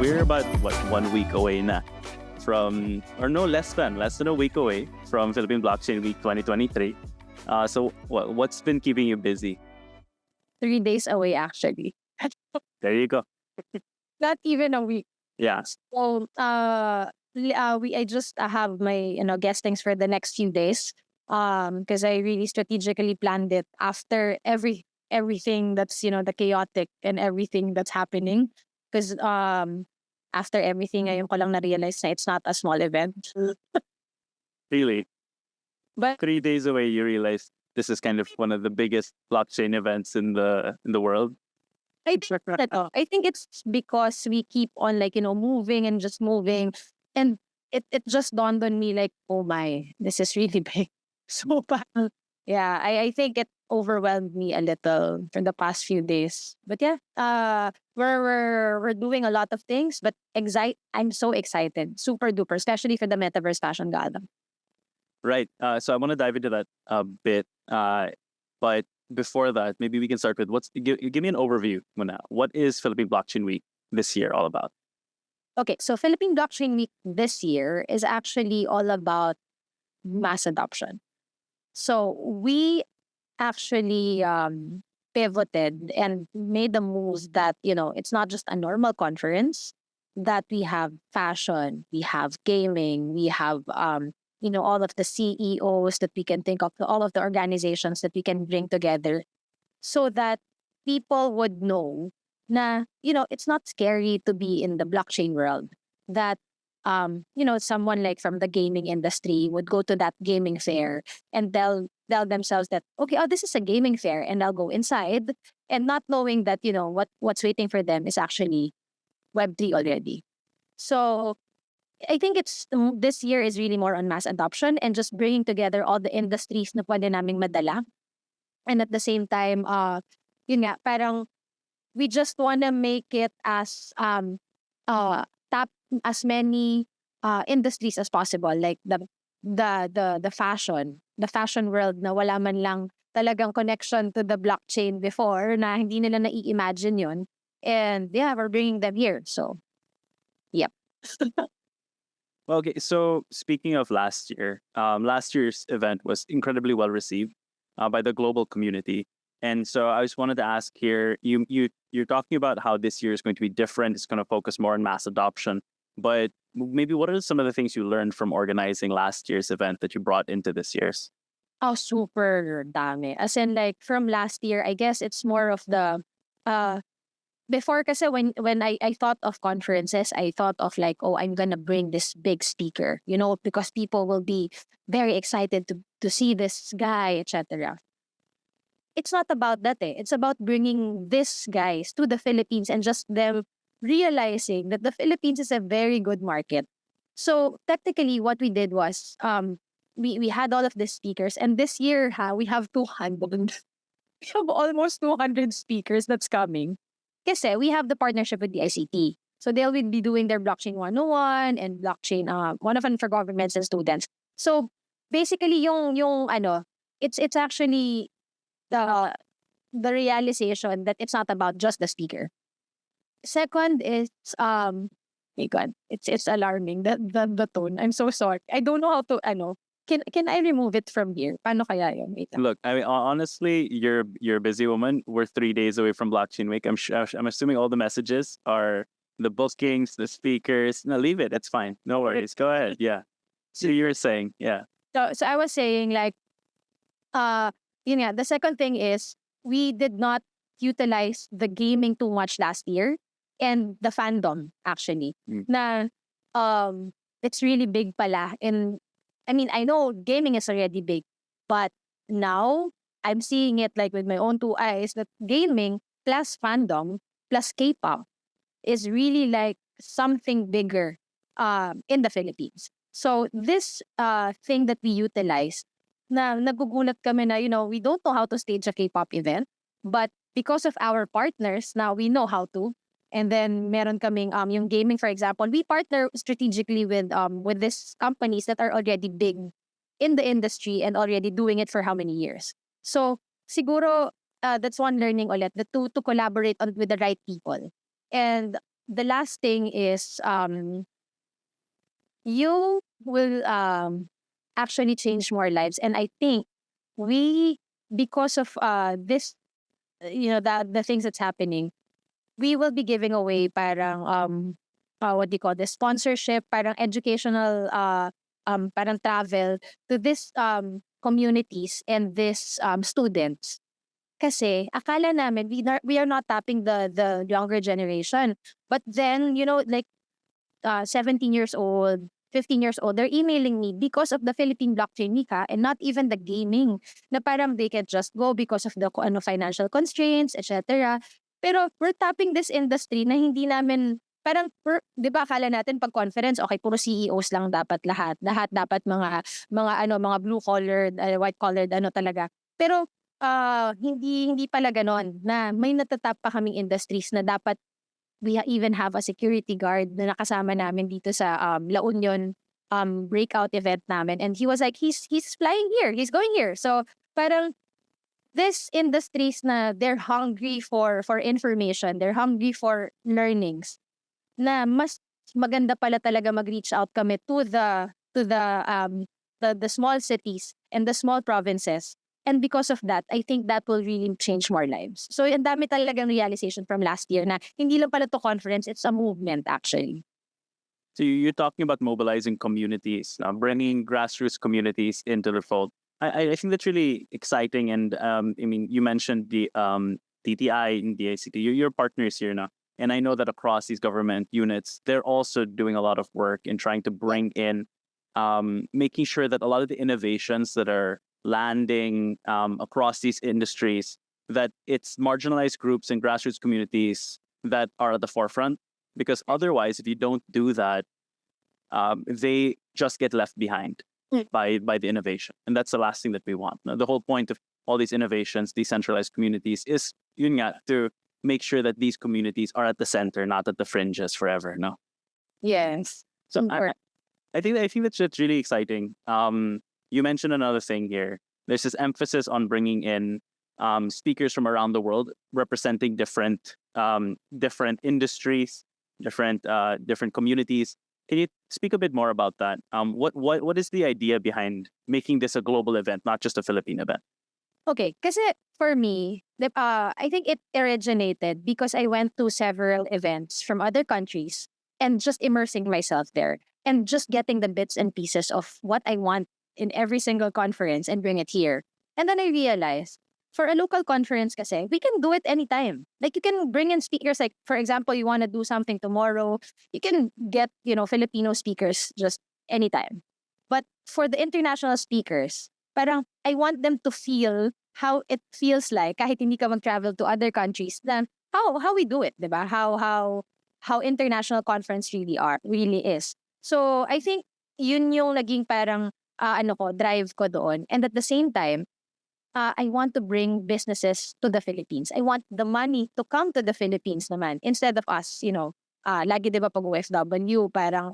we're about, what, 1 week away na from, or no, less than a week away from Philippine Blockchain Week 2023. So what's been keeping you busy? 3 days away, actually. There you go. Not even a week. Yeah. So, I just have my guestings for the next few days. Because I really strategically planned it after everything that's the chaotic and everything that's happening. Because after everything, ngayon ko lang na-realize na it's not a small event. Really? But 3 days away, you realize this is kind of one of the biggest blockchain events in the world. I think it's because we keep on moving and just moving, and it just dawned on me like, oh my, this is really big. So yeah, I think it overwhelmed me a little for the past few days. But yeah, we're doing a lot of things, but I'm so excited, super duper, especially for the Metaverse Fashion Gala. Right. So I want to dive into that a bit. But before that, maybe we can start with give me an overview, Muna. What is Philippine Blockchain Week this year all about? Okay, so Philippine Blockchain Week this year is actually all about mass adoption. So we actually pivoted and made the moves that, it's not just a normal conference, that we have fashion, we have gaming, we have, all of the CEOs that we can think of, all of the organizations that we can bring together so that people would know na, it's not scary to be in the blockchain world. That, someone like from the gaming industry would go to that gaming fair and tell themselves that, okay, oh, this is a gaming fair, and I'll go inside, and not knowing that, what's waiting for them is actually Web3 already. So I think this year is really more on mass adoption and just bringing together all the industries na pwede naming madala. And at the same time, yun nga, parang we just wanna make it as tap as many industries as possible, like the fashion world na wala man lang talagang connection to the blockchain before, na hindi nila na-imagine yun. And yeah, we're bringing them here. So, yep. Well, okay, so speaking of last year's event was incredibly well received by the global community. And so I just wanted to ask here, you're talking about how this year is going to be different. It's going to focus more on mass adoption. But maybe what are some of the things you learned from organizing last year's event that you brought into this year's? Oh, super dami. As in, like, from last year, I guess it's more of the before, kasi when I thought of conferences, I thought of like, oh, I'm gonna bring this big speaker, because people will be very excited to see this guy, etc. It's not about that. It's about bringing these guys to the Philippines and just them realizing that the Philippines is a very good market. So technically, what we did was we had all of these speakers, and this year we have 200. We have almost 200 speakers that's coming. Kasi we have the partnership with the ICT. So they'll be doing their blockchain 101 and blockchain 101 for governments and students. So basically it's actually the realization that it's not about just the speaker. Second is my God, it's alarming, the tone. I'm so sorry. I don't know how to Can I remove it from here? Paano kaya yun? Wait lang. Look, I mean, honestly, you're a busy woman. We're 3 days away from Blockchain Week. I'm assuming all the messages are the bookings, the speakers. No, leave it. It's fine. No worries. Go ahead. Yeah. So you were saying, yeah. So I was saying, like, the second thing is we did not utilize the gaming too much last year, and the fandom actually. Na it's really big pala. And I mean, I know gaming is already big, but now I'm seeing it like with my own two eyes that gaming plus fandom plus K-pop is really like something bigger in the Philippines. So this thing that we utilize, na nagugulat kami na, we don't know how to stage a K-pop event, but because of our partners, now we know how to. And then meron kaming yung gaming, for example, we partner strategically with these companies that are already big in the industry and already doing it for how many years. So siguro that's one learning ulit, to collaborate with the right people. And the last thing is you will actually change more lives. And I think we, because of this, the things that's happening, we will be giving away parang what do you call this, sponsorship, parang educational parang travel to this communities and this students. Kasi akala namin we are not tapping the younger generation. But then, like 17 years old, 15 years old, they're emailing me because of the Philippine Blockchain, Mika, and not even the gaming. Na parang they can just go because of the financial constraints, etc. Pero we're tapping this industry na hindi namin, parang, di ba akala natin pag conference, okay, puro CEOs lang dapat lahat. Lahat dapat mga blue collared, white collared, talaga. Pero hindi pala ganon, na may natatap pa kaming industries na dapat we even have a security guard na nakasama namin dito sa La Union breakout event namin, and he was like, he's flying here, he's going here. So parang this industries na they're hungry for information, they're hungry for learnings, na mas maganda pala talaga mag-reach out kami to the small cities and the small provinces. And because of that, I think that will really change more lives. So, ang dami talagang realization from last year na hindi lang pala to conference, it's a movement actually. So you're talking about mobilizing communities, bringing grassroots communities into the fold. I think that's really exciting. And I mean, you mentioned the TTI and the ACT. You're partners here now. And I know that across these government units, they're also doing a lot of work in trying to bring in, making sure that a lot of the innovations that are landing across these industries, that it's marginalized groups and grassroots communities that are at the forefront. Because otherwise, if you don't do that, they just get left behind by the innovation. And that's the last thing that we want. Now, the whole point of all these innovations, decentralized communities, is yun nga, to make sure that these communities are at the center, not at the fringes forever. No. Yes. So I think that's really exciting. You mentioned another thing here. There's this emphasis on bringing in speakers from around the world, representing different industries, different communities. Can you speak a bit more about that? What is the idea behind making this a global event, not just a Philippine event? Okay, kasi for me, I think it originated because I went to several events from other countries and just immersing myself there and just getting the bits and pieces of what I want in every single conference and bring it here. And then I realized, for a local conference kasi, we can do it anytime. Like, you can bring in speakers, like, for example, you want to do something tomorrow, you can get, Filipino speakers just anytime. But for the international speakers, parang I want them to feel how it feels like kahit hindi ka mag-travel to other countries, then how we do it, diba? How international conference really is. So I think yun yung naging parang drive ko doon. And at the same time, I want to bring businesses to the Philippines. I want the money to come to the Philippines naman instead of us, lagi 'di ba pag OFW, parang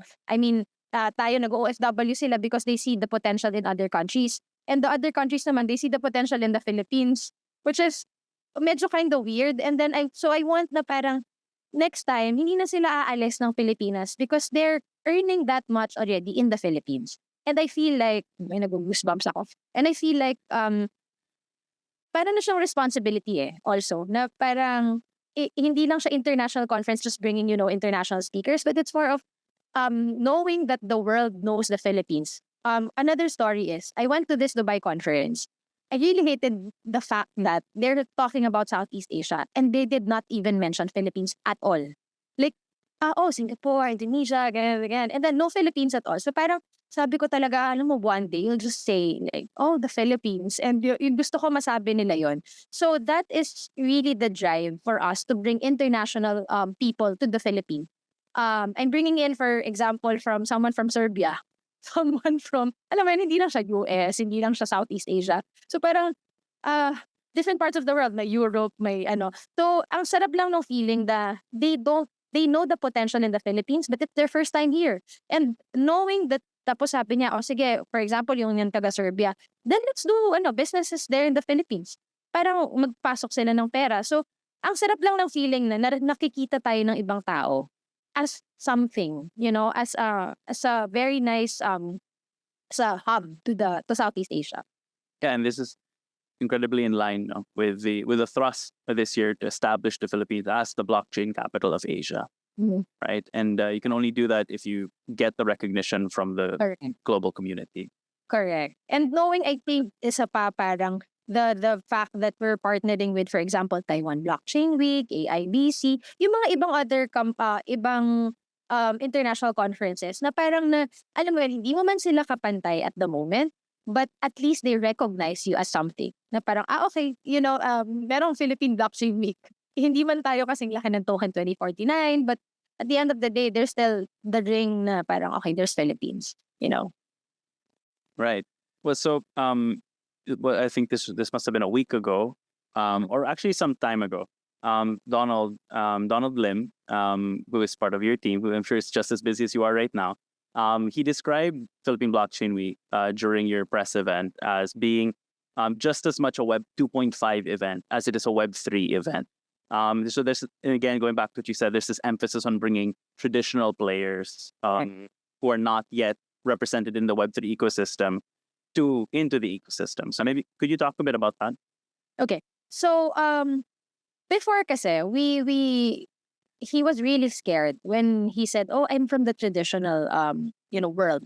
tayo nag-OFW sila because they see the potential in other countries. And the other countries naman, they see the potential in the Philippines, which is medyo kind of weird. And then I want na parang next time, hindi na sila aalis ng Pilipinas because they're earning that much already in the Philippines. And I feel like, may nag-goosebumps ako. And I feel like, parang na siyang responsibility also, na parang, hindi lang siya international conference just bringing, international speakers, but it's more of knowing that the world knows the Philippines. Another story is, I went to this Dubai conference. I really hated the fact that they're talking about Southeast Asia and they did not even mention Philippines at all. Like, Singapore, Indonesia, ganyan. And then no Philippines at all. So parang sabi ko talaga, alam mo, one day you'll just say, like, the Philippines. And yung gusto ko masabi nila yon. So that is really the drive for us to bring international people to the Philippines. I'm bringing in, for example, from someone from Serbia. Someone from, alam mo yun, hindi lang siya US, hindi lang siya Southeast Asia. So parang, different parts of the world, may Europe, may ano. So, ang sarap lang ng feeling that they know the potential in the Philippines, but it's their first time here. And knowing that, tapos sabi niya, sige, for example, yung taga Serbia, then let's do businesses there in the Philippines. Parang magpasok sila ng pera. So, ang sarap lang ng feeling na nakikita tayo ng ibang tao as something, as a very nice as a hub to Southeast Asia. Yeah, and this is incredibly in line, no, with the thrust of this year to establish the Philippines as the blockchain capital of Asia, right? And you can only do that if you get the recognition from the Correct. global community. Correct. And knowing, I think, isa pa parang the fact that we're partnering with, for example, Taiwan Blockchain Week, AIBC, yung mga ibang other ibang international conferences na parang na, alam mo yun, hindi mo man sila kapantay at the moment, but at least they recognize you as something. Na parang, okay, merong Philippine Blockchain Week. Hindi man tayo kasing laki ng token 2049, but at the end of the day, there's still the ring na parang, okay, there's Philippines, Right. Well, so well, I think this must have been a week ago, or actually some time ago. Donald Lim, who is part of your team, who I'm sure is just as busy as you are right now, he described Philippine Blockchain Week during your press event as being just as much a Web 2.5 event as it is a Web 3 event. So there's, again, going back to what you said, there's this emphasis on bringing traditional players who are not yet represented in the Web 3 ecosystem into the ecosystem. So maybe could you talk a bit about that? Okay. So before kasi he was really scared when he said, "Oh, I'm from the traditional world."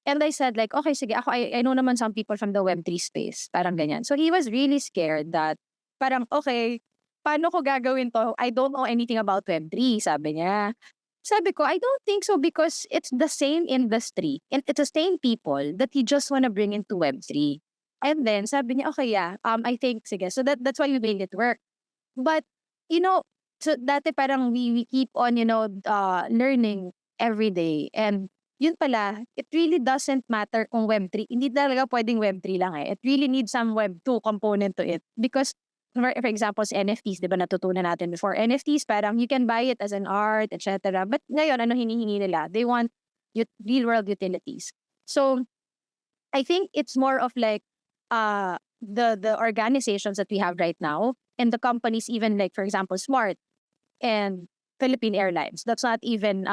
And I said like, "Okay, sige, ako I know naman some people from the Web3 space." Parang ganyan. So he was really scared that parang, "Okay, paano ko gagawin to? I don't know anything about Web3," sabi niya. Sabi ko, I don't think so because it's the same industry and it's the same people that you just want to bring into Web3. And then sabi niya, okay, yeah, I think, sige. So that's why we made it work. But, so dati parang we keep on, learning every day. And yun pala, it really doesn't matter kung Web3. Hindi talaga pwedeng Web3 lang eh. It really needs some Web2 component to it. Because for example, NFTs, di ba natutunan natin before? NFTs, parang you can buy it as an art, etc. But ngayon, ano hinihingi nila? They want real-world utilities. So, I think it's more of like the organizations that we have right now and the companies, even like, for example, Smart and Philippine Airlines. That's not even,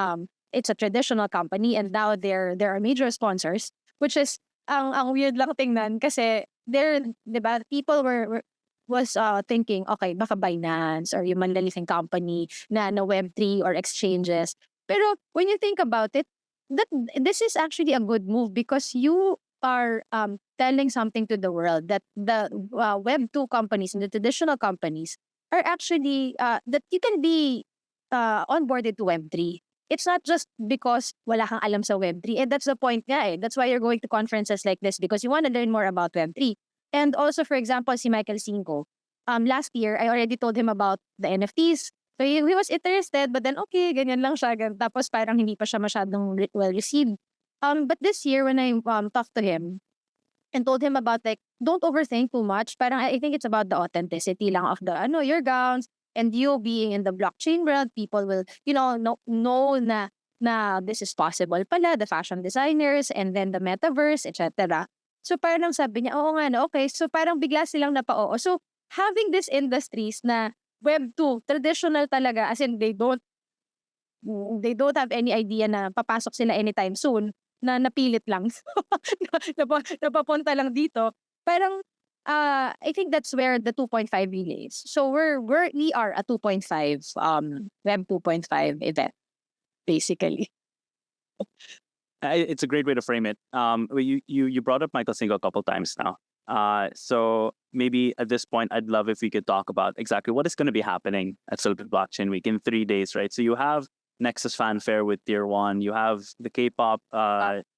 it's a traditional company and now there are major sponsors, which is, ang weird lang tingnan kasi there, di ba, people was thinking, okay, baka Binance or yung manlalising company na Web3 or exchanges. Pero when you think about it, this is actually a good move because you are telling something to the world that the Web2 companies and the traditional companies are actually, that you can be onboarded to Web3. It's not just because wala kang alam sa Web3. And that's the point nga eh. That's why you're going to conferences like this because you want to learn more about Web3. And also, for example, si Michael Cinco, last year, I already told him about the NFTs. So he was interested, but then okay, ganyan lang siya. Tapos parang hindi pa siya masyadong well received. But this year, when I talked to him and told him about like, don't overthink too much. Parang I think it's about the authenticity lang of the your gowns and you being in the blockchain world. People will know na this is possible pala, the fashion designers and then the metaverse, etc. So parang sabi niya, oo nga, no, okay. So parang bigla silang napao. So having these industries na Web2, traditional talaga, as in they don't have any idea na papasok sila anytime soon, na napilit lang. Napapunta lang dito. Parang, I think that's where the 2.5 really is. So we are a 2.5, Web 2.5 event, basically. It's a great way to frame it. You brought up Michael Cinco a couple times now. So maybe at this point, I'd love if we could talk about exactly what is going to be happening at Philippine Blockchain Week in 3 days, right? So you have Nexus Fanfare with Tier 1. You have the K-pop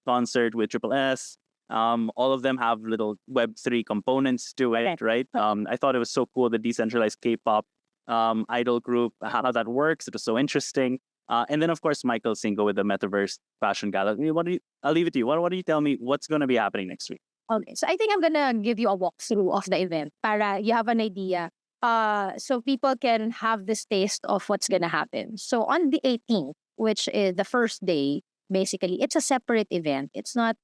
concert with Triple S. All of them have little Web3 components to it, right? I thought it was so cool, the decentralized K-pop idol group, how that works. It was so interesting. And then, of course, Michael Cinco with the Metaverse Fashion Gala. I'll leave it to you. What do you tell me? What's going to be happening next week? Okay, so I think I'm gonna give you a walkthrough of the event para you have an idea. So people can have this taste of what's gonna happen. So on the 18th, which is the first day, basically, it's a separate event. It's not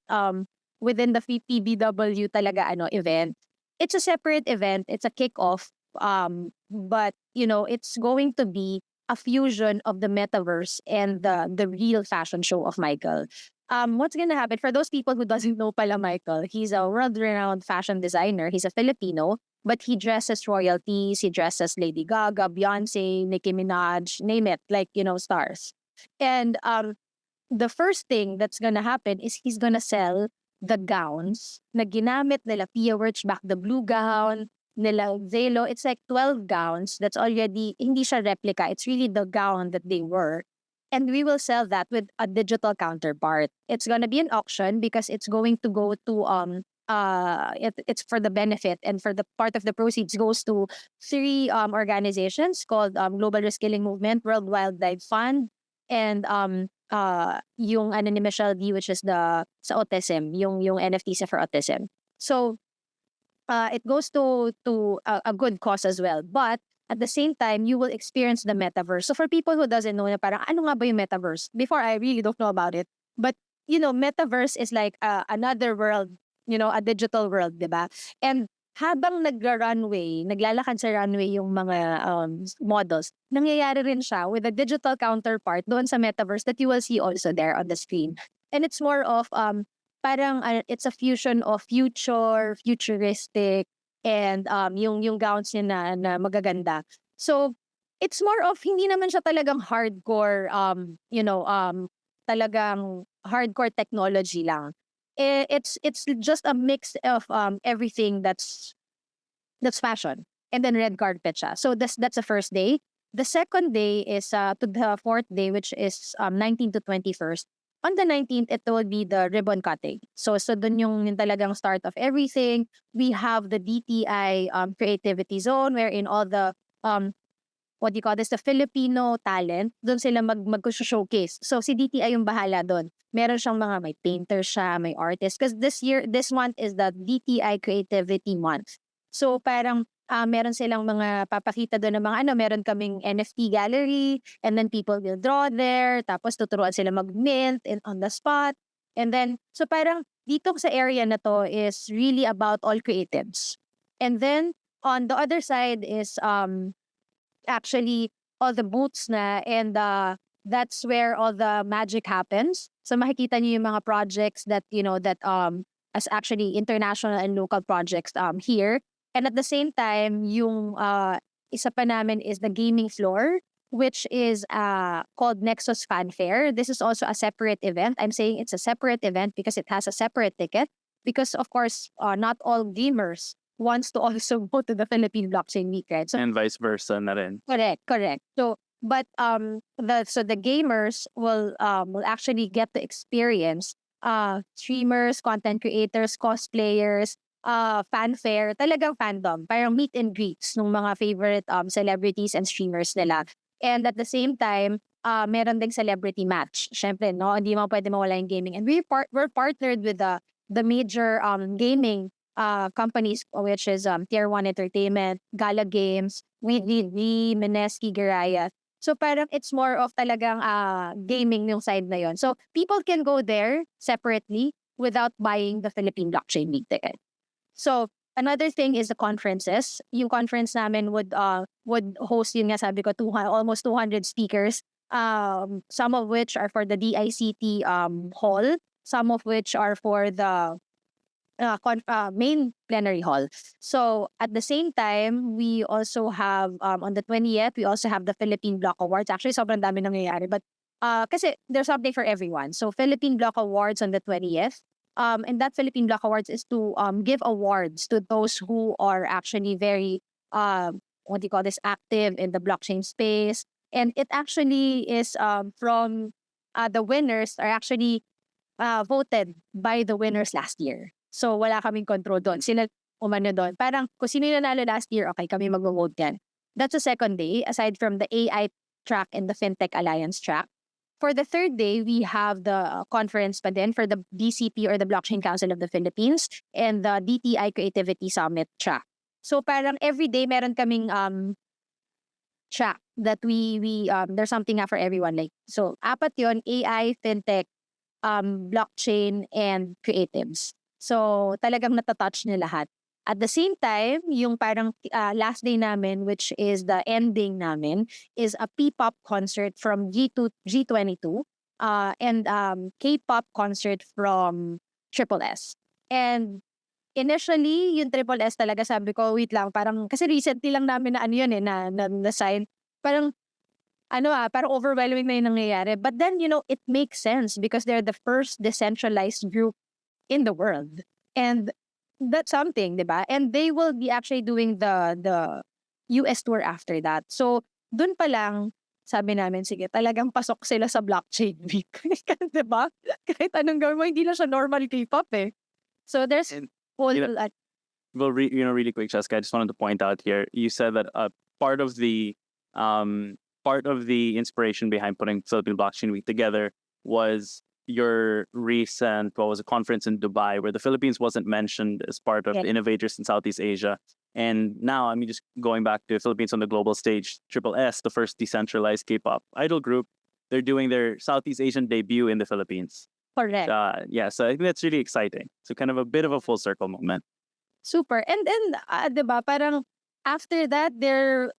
within the PBW talaga event. It's a separate event. It's a kickoff. But it's going to be a fusion of the metaverse and the real fashion show of Michael. What's gonna happen for those people who doesn't know pala Michael? He's a world-renowned fashion designer. He's a Filipino, but he dresses royalties. He dresses Lady Gaga, Beyonce, Nicki Minaj, name it, like stars. And the first thing that's gonna happen is he's gonna sell the gowns na ginamit nila Pia Wurtzbach, the blue gown, nila Zelo. It's like 12 gowns that's already, hindi siya replica. It's really the gown that they were. And we will sell that with a digital counterpart. It's gonna be an auction because it's going to go to it's for the benefit, and for the part of the proceeds goes to three organizations called Global Reskilling Movement, World Wildlife Fund, and yung ano ni Michelle D, which is the sa autism, yung NFT sa for autism. So it goes to a good cause as well. But at the same time, you will experience the metaverse. So for people who doesn't know na parang ano nga ba yung metaverse? Before, I really don't know about it. But metaverse is like another world, a digital world, diba? And habang naglalakad sa runway yung mga models, nangyayari rin siya with a digital counterpart doon sa metaverse that you will see also there on the screen. And it's more of parang it's a fusion of futuristic, and yung gowns niya na magaganda. So it's more of hindi naman siya talagang hardcore talagang hardcore technology lang. It's just a mix of everything that's fashion, and then red carpet siya. So that's the first day. The second day is to the fourth day, which is 19 to 21st. On the 19th, it will be the ribbon cutting. So dun yung talagang start of everything. We have the DTI creativity zone, wherein all the what do you call this, the Filipino talent, doon sila mag-showcase. So si DTI yung bahala doon. Meron siyang may painter siya, may artist. Because this month is the DTI Creativity Month. So parang meron silang mga papakita doon ng mga meron kaming NFT gallery, and then people will draw there, tapos tuturuan sila mag-mint on the spot. And then, so parang dito sa area na to is really about all creatives. And then, on the other side is actually all the booths na, and that's where all the magic happens. So makikita niyo yung mga projects that as actually international and local projects here. And at the same time, yung isa pa namin is the gaming floor, which is called Nexus Fanfare. This is also a separate event. I'm saying it's a separate event because it has a separate ticket. Because of course, not all gamers wants to also go to the Philippine Blockchain Week, right? So, and vice versa na rin. Correct. So, but the gamers will actually get to experience streamers, content creators, cosplayers, fanfare, talagang fandom, parang meet and greets ng mga favorite celebrities and streamers nila. And at the same time, meron ding celebrity match. Syempre, no, hindi mo pwede mawala yung gaming. And we're partnered with the major gaming companies, which is Tier 1 Entertainment, Gala Games, We, Mineski, Garaya. So parang it's more of talagang gaming yung side na yon. So people can go there separately without buying the Philippine Blockchain Week ticket. So another thing is the conferences. Yung conference namin would host, yun nga sabi ko, almost 200 speakers. Some of which are for the DICT hall, some of which are for the main plenary hall. So at the same time, we also have on the 20th, we also have the Philippine Block Awards. Actually, sobrang dami nangyayari, but kasi there's something for everyone. So Philippine Block Awards on the 20th. And that Philippine Block Awards is to give awards to those who are actually very what do you call this, active in the blockchain space. And it actually is from the winners are actually voted by the winners last year. So wala kaming control doon. Sila umano doon. Parang kung sino yung nanalo last year, okay, kami mag-vote yan. That's the second day, aside from the AI track and the FinTech Alliance track. For the third day, we have the conference pa din for the BCP, or the Blockchain Council of the Philippines, and the DTI Creativity Summit track. So parang every day meron kaming track that we there's something for everyone. Like, so apat yon: AI, FinTech, blockchain, and creatives. So talagang natatouch niya lahat. At the same time, yung parang last day namin, which is the ending namin, is a P-pop concert from G22 and K-pop concert from Triple S. And initially, yung Triple S talaga sabi ko, wait lang, parang, kasi recently lang namin na ano yun na sign. Parang, parang overwhelming na yung nangyayari. But then, it makes sense because they're the first decentralized group in the world. And that's something, di ba? And they will be actually doing the US tour after that. So, dun pa lang, sabi namin, sige, talagang pasok sila sa blockchain week. Di ba? Kahit anong gawin mo, hindi lang siya normal K-pop eh. So, there's And, whole... well, really quick, Chezka, I just wanted to point out here, you said that part of the inspiration behind putting Philippine Blockchain Week together was your recent, conference in Dubai where the Philippines wasn't mentioned as part of innovators in Southeast Asia. And now, just going back to Philippines on the global stage, Triple S, the first decentralized K-pop idol group, they're doing their Southeast Asian debut in the Philippines. Correct. So I think that's really exciting. So kind of a bit of a full circle moment. Super. And then, diba, parang after that, they're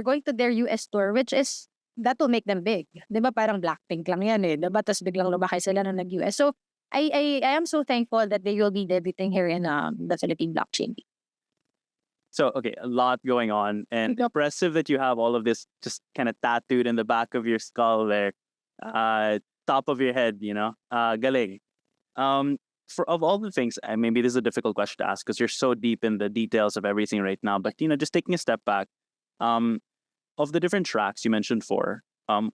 going to their US tour, which is, that will make them big. Diba, parang Blackpink lang yan eh. Diba, tapos biglang lumaki sila na nag-US. So, I am so thankful that they will be debuting here in the Philippine Blockchain. So, okay, a lot going on, and impressive that you have all of this just kind of tattooed in the back of your skull there, top of your head, galing. Of all the things, and maybe this is a difficult question to ask because you're so deep in the details of everything right now, but, just taking a step back, of the different tracks you mentioned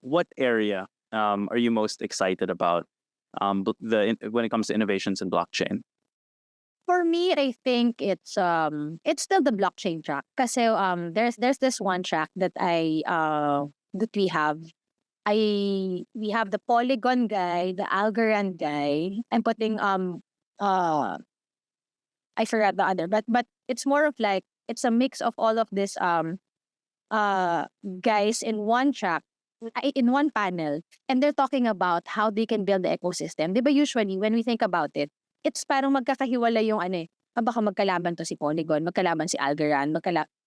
what area are you most excited about when it comes to innovations in blockchain? For me, I think it's still the blockchain track. Kasi there's this one track that that we have. We have the Polygon guy, the Algorand guy. I'm putting I forgot the other, but it's more of like, it's a mix of all of this guys in one track, in one panel, and they're talking about how they can build the ecosystem. Diba usually when we think about it, it's parang magkakahiwalay yung baka magkalaban to si Polygon, magkalaban si Algorand,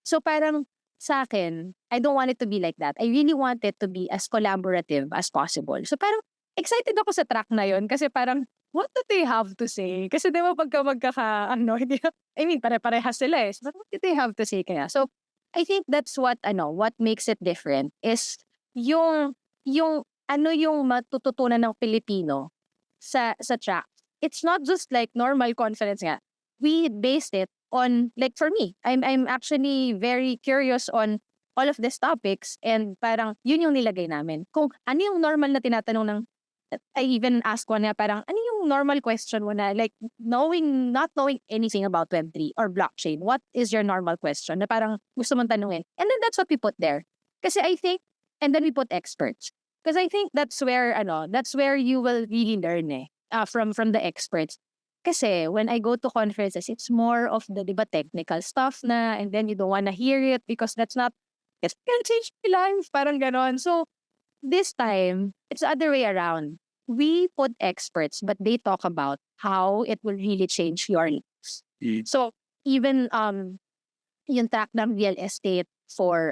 so parang sa akin, I don't want it to be like that. I really want it to be as collaborative as possible. So parang excited ako sa track na yon kasi parang, what do they have to say? Kasi di ba hindi, pare-parehas sila eh. So, what do they have to say kaya? So, I think that's what makes it different is yung matututunan ng Pilipino sa track. It's not just like normal conference nga. We based it on, like for me, I'm actually very curious on all of these topics and parang yun yung nilagay namin. Kung ano yung normal na tinatanong ng, I even asked one na parang, ano yung normal question mo na, like not knowing anything about Web3 or blockchain, what is your normal question na parang gusto mong tanungin? And then that's what we put there. Kasi I think, and then we put experts. Because I think that's where you will really learn from the experts. Kasi when I go to conferences, it's more of the diba, technical stuff na, and then you don't want to hear it because it's gonna change my life, parang ganon. So this time, it's the other way around. We put experts, but they talk about how it will really change your lives. So even yung track ng real estate for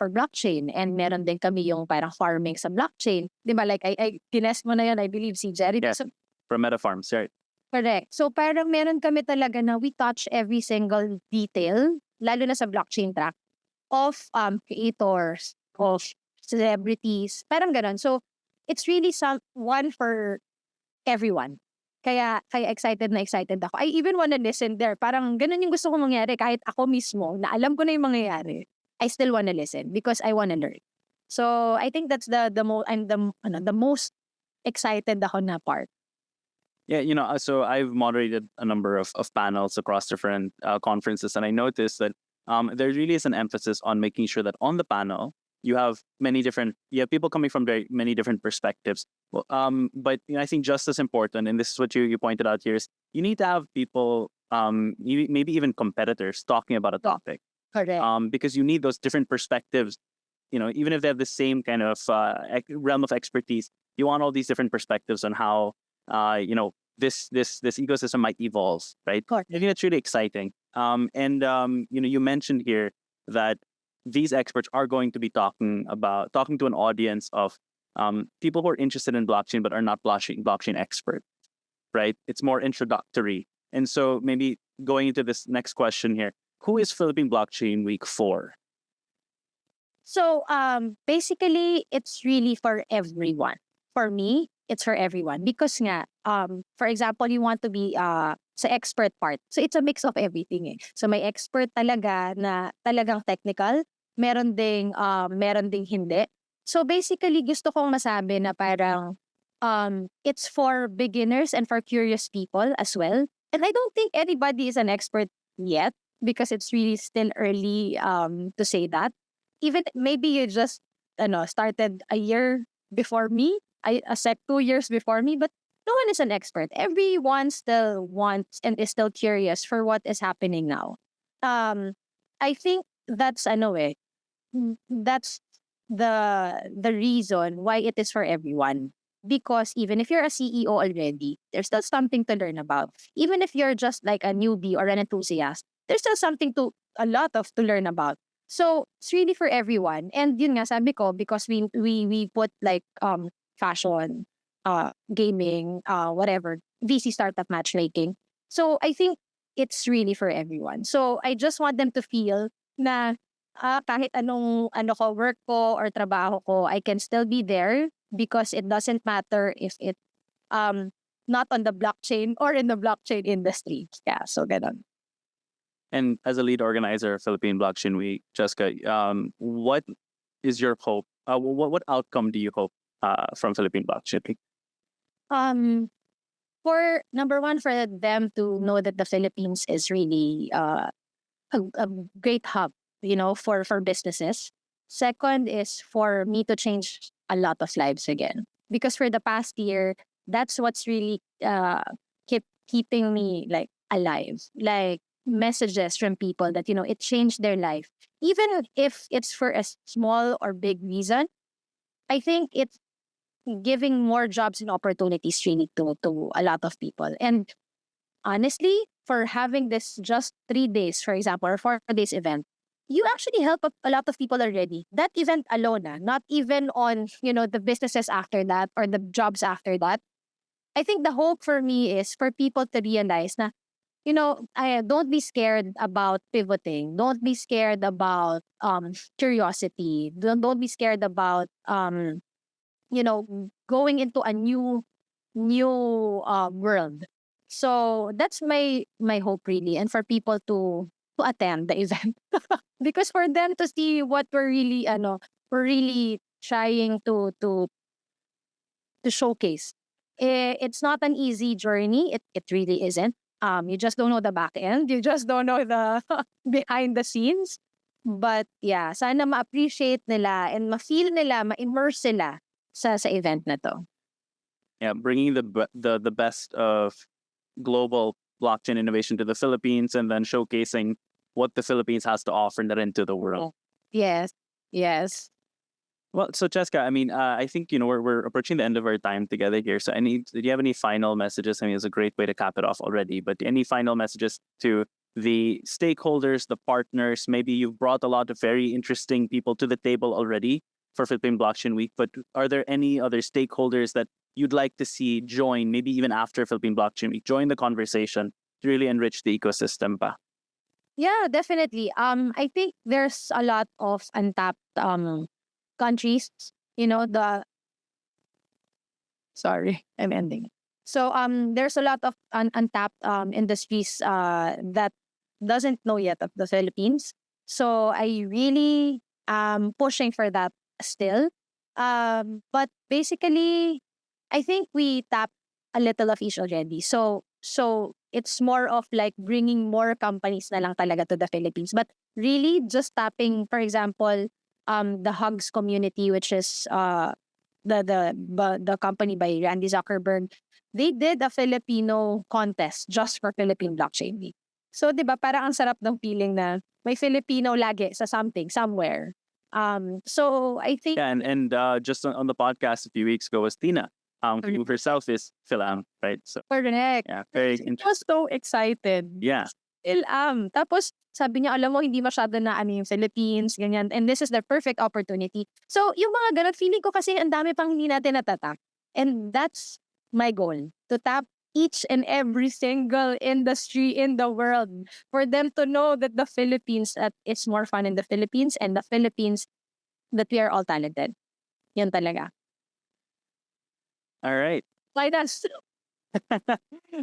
blockchain, and meron din kami yung parang farming sa blockchain. Diba, like I tinest mo na yun, I believe si Jerry. Yeah, from Meta Farms, right? Correct. So parang meron kami talaga na we touch every single detail, lalo na sa blockchain track, of creators, of celebrities, parang ganon. So it's really one for everyone. Kaya excited ako. I even wanna listen there. Parang ganon yung gusto ko mangyari kahit ako mismo, na alam ko na yung mangyayari. I still wanna listen because I wanna learn. So I think that's the most excited ako na part. Yeah, so I've moderated a number of panels across different conferences, and I noticed that there really is an emphasis on making sure that on the panel, you have people coming from very many different perspectives. Well, but I think just as important, and this is what you pointed out here, is you need to have people, maybe even competitors, talking about a topic. Correct. Because you need those different perspectives. Even if they have the same kind of realm of expertise, you want all these different perspectives on how this ecosystem might evolve, right? Correct. I think that's really exciting. You mentioned here that these experts are going to be talking to an audience of people who are interested in blockchain but are not blockchain experts, right? It's more introductory. And so maybe going into this next question here, who is Philippine Blockchain Week for? So basically, it's really for everyone. For me, it's for everyone because nga, for example, you want to be sa expert part. So it's a mix of everything eh. So may expert talaga na talagang technical, meron ding hindi. So basically, gusto kong masabi na parang it's for beginners and for curious people as well. And I don't think anybody is an expert yet because it's really still early to say that. Even maybe you just started a year before me, a sec 2 years before me, but no one is an expert. Everyone still wants and is still curious for what is happening now. I think that's that's the reason why it is for everyone. Because even if you're a CEO already, there's still something to learn about. Even if you're just like a newbie or an enthusiast, there's still a lot of to learn about. So it's really for everyone. And yun nga sabi ko, because we put like fashion, gaming, whatever, VC startup matchmaking. So I think it's really for everyone. So I just want them to feel na kahit anong work ko or trabaho ko, I can still be there because it doesn't matter if it not on the blockchain or in the blockchain industry. Yeah, so ganun. And as a lead organizer of Philippine Blockchain Week, Chezka, what is your hope? What outcome do you hope from Philippine Blockchain Week? For number one, for them to know that the Philippines is really a great hub, for businesses. Second is for me to change a lot of lives again. Because for the past year, that's what's really keeping me like alive. Like messages from people that, it changed their life. Even if it's for a small or big reason, I think it's giving more jobs and opportunities really to a lot of people. And honestly, for having this just 3 days, for example, or 4 days event, you actually help a lot of people already. That event alone, not even on, the businesses after that or the jobs after that. I think the hope for me is for people to realize na, I don't be scared about pivoting. Don't be scared about curiosity. Don't be scared about going into a new world. So that's my hope really, and for people to attend the event because for them to see what we're really trying to showcase. It's not an easy journey. It really isn't. You just don't know the back end. You just don't know the behind the scenes. But yeah, sana ma-appreciate nila and ma-feel nila, ma-immerse sila sa event na to. Yeah, bringing the best of global blockchain innovation to the Philippines and then showcasing what the Philippines has to offer that into the world. Yes. Well, so Chezka, I think we're approaching the end of our time together here. So, do you have any final messages? It's a great way to cap it off already. But any final messages to the stakeholders, the partners? Maybe you've brought a lot of very interesting people to the table already for Philippine Blockchain Week. But are there any other stakeholders that you'd like to see join, maybe even after Philippine Blockchain Week, join the conversation to really enrich the ecosystem pa? Yeah, definitely. I think there's a lot of untapped countries, sorry, I'm ending. So there's a lot of untapped industries that doesn't know yet of the Philippines. So I really pushing for that still. But basically, I think we tap a little of each already. So it's more of like bringing more companies na lang talaga to the Philippines. But really just tapping, for example, the Hugs community, which is the company by Randy Zuckerberg. They did a Filipino contest just for Philippine Blockchain Week. So, di ba, parang ang sarap ng feeling na may Filipino lagi sa something, somewhere. So I think... Yeah, and just on the podcast a few weeks ago was Tina. Who herself is Philam, right? So Correct. yeah, very I was so excited. yeah. Still am. Tapos, sabi niya, alam mo, hindi masyado na yung Philippines, ganyan. And this is the perfect opportunity. So, yung mga ganun, feeling ko kasi ang dami pang hindi natin natatap. And that's my goal. To tap each and every single industry in the world. For them to know that the Philippines, that it's more fun in the Philippines, and the Philippines, that we are all talented. Yan talaga. All right. Like that's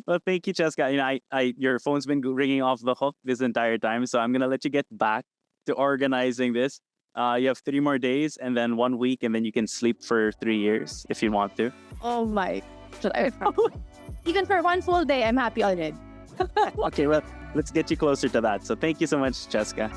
Well, thank you, Chezka. You know, your phone's been ringing off the hook this entire time, so I'm gonna let you get back to organizing this. You have 3 more days, and then 1 week, and then you can sleep for 3 years if you want to. oh my. Even for 1 full day, I'm happy already. Okay, well, let's get you closer to that. So thank you so much, Chezka.